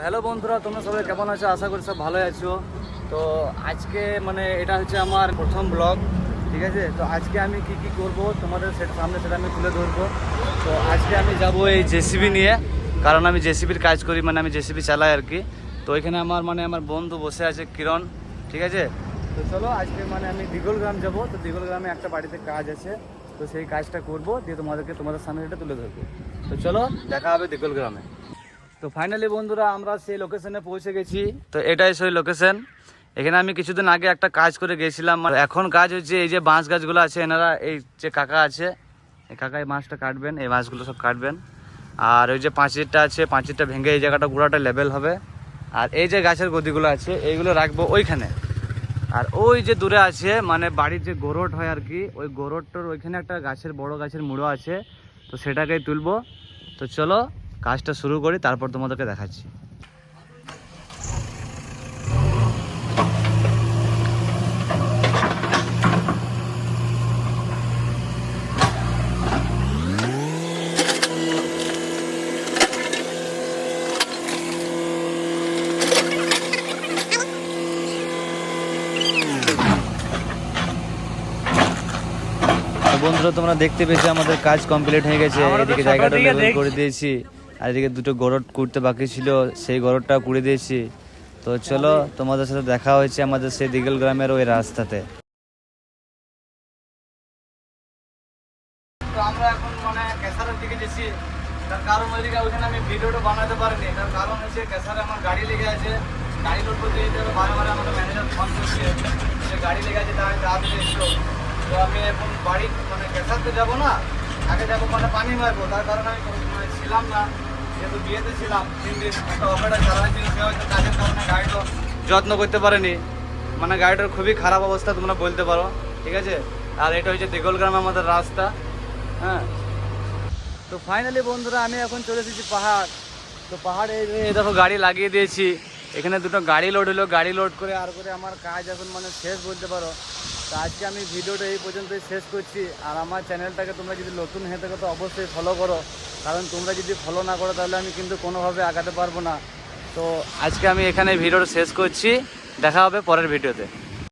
Hello বন্ধুরা, তোমরা সবাই কেমন আছো? আশা করি সব ভালোই আছো। তো আজকে এটা হচ্ছে আমার প্রথম ব্লগ, ঠিক আছে? তো আজকে আমি কি করব তোমাদের সামনে সেটা আমি তুলে ধরবো। তো আজকে আমি যাব এই জেসিবি নিয়ে, কারণ আমি জেসিবির কাজ করি, আমি জেসিবি চালাই আর কি। তো এখানে আমার বন্ধু বসে আছে কিরণ, ঠিক আছে? তো চলো আজকে আমি দিগলগ্রাম যাব। তো দিগলগ্রামে একটা বাড়িতে কাজ আছে, তো সেই কাজটা করব, দিয়ে তোমাদের সামনে এটা তুলে ধরবো। তো চলো দেখা হবে দিগলগ্রামে। তো ফাইনালি বন্ধুরা আমরা সেই লোকেশনে পৌঁছে গেছি। তো এটাই সেই লোকেশন। এখানে আমি কিছুদিন আগে একটা কাজ করে গেছিলাম। এখন কাজ হচ্ছে এই যে বাঁশ গাছগুলো আছে, এনারা এই যে কাকা আছে, এই কাকা এই মাছটা কাটবেন, এই মাছগুলো সব কাটবেন। আর ওই যে পাঁচিরটা আছে, পাঁচিরটা ভেঙে এই জায়গাটা গুঁড়াটা লেভেল হবে। আর এই যে গাছের গদিগুলো আছে এইগুলো রাখবো ওইখানে। আর ওই যে দূরে আছে বাড়ির যে গোরট হয় আর কি, ওই গোরটটার ওইখানে একটা বড় গাছের মুড়ো আছে, তো সেটাকেই তুলবো। তো চলো কাজটা শুরু করি, তারপর তোমাদেরকে দেখাচ্ছি। বন্ধুরা তোমরা দেখতে পেয়েছো আমাদের কাজ কমপ্লিট হয়ে গেছে। এদিকে জায়গাটা লেভেল করে দিয়েছি, আর এদিকে দুটো গরট কুড়তে বাকি ছিল, সেই গরটটা কুড়ে দিয়েছি। তো চলো তোমাদের সাথে দেখা হয়েছে আমাদের সেই দিগলগ্রামের ওই রাস্তাতে। তো আমরা এখন কেসারের দিকে গেছি। তার কারণ ওইদিকে ওইখানে আমি ভিডিওটা বানাতে পারিনি। তার কারণ হচ্ছে কেসারে আমার গাড়ি লেগে আছে, গাড়ি লোড করতে যেতে হবে। বারে আমাদের ম্যানেজার ফোন করছে যে গাড়ি লেগে আছে, তাড়াতাড়ি এসো। তো আমি এখন বাড়ি কেসারতে যাবো না, আগে যাবো পানি মারবো। তার কারণে আমি ছিলাম না, যেহেতু বিয়েতে ছিলাম 3 দিন, একটা অপারেটার চালাচ্ছিল, সে হয়তো কাজের কারণে গাড়িটা যত্ন করতে পারেনি। গাড়িটার খুবই খারাপ অবস্থা তোমরা বলতে পারো, ঠিক আছে? আর এটা হচ্ছে দিগলগ্রামে আমাদের রাস্তা। হ্যাঁ, তো ফাইনালি বন্ধুরা আমি এখন চলে এসেছি পাহাড়। তো পাহাড়ে দেখো গাড়ি লাগিয়ে দিয়েছি। এখানে দুটো গাড়ি লোড হলো, গাড়ি লোড করে আর করে আমার কাজ এখন শেষ বলতে পারো। তো আজকে আমি ভিডিওটা এই পর্যন্তই শেষ করছি। আর আমার চ্যানেলটাকে তোমরা যদি নতুন হয়ে থাকো তো অবশ্যই ফলো করো, কারণ তোমরা যদি ফলো না করো তাহলে আমি কিন্তু কোনোভাবে আগাতে পারবো না। তো আজকে আমি এখানে ভিডিওটা শেষ করছি, দেখা হবে পরের ভিডিওতে।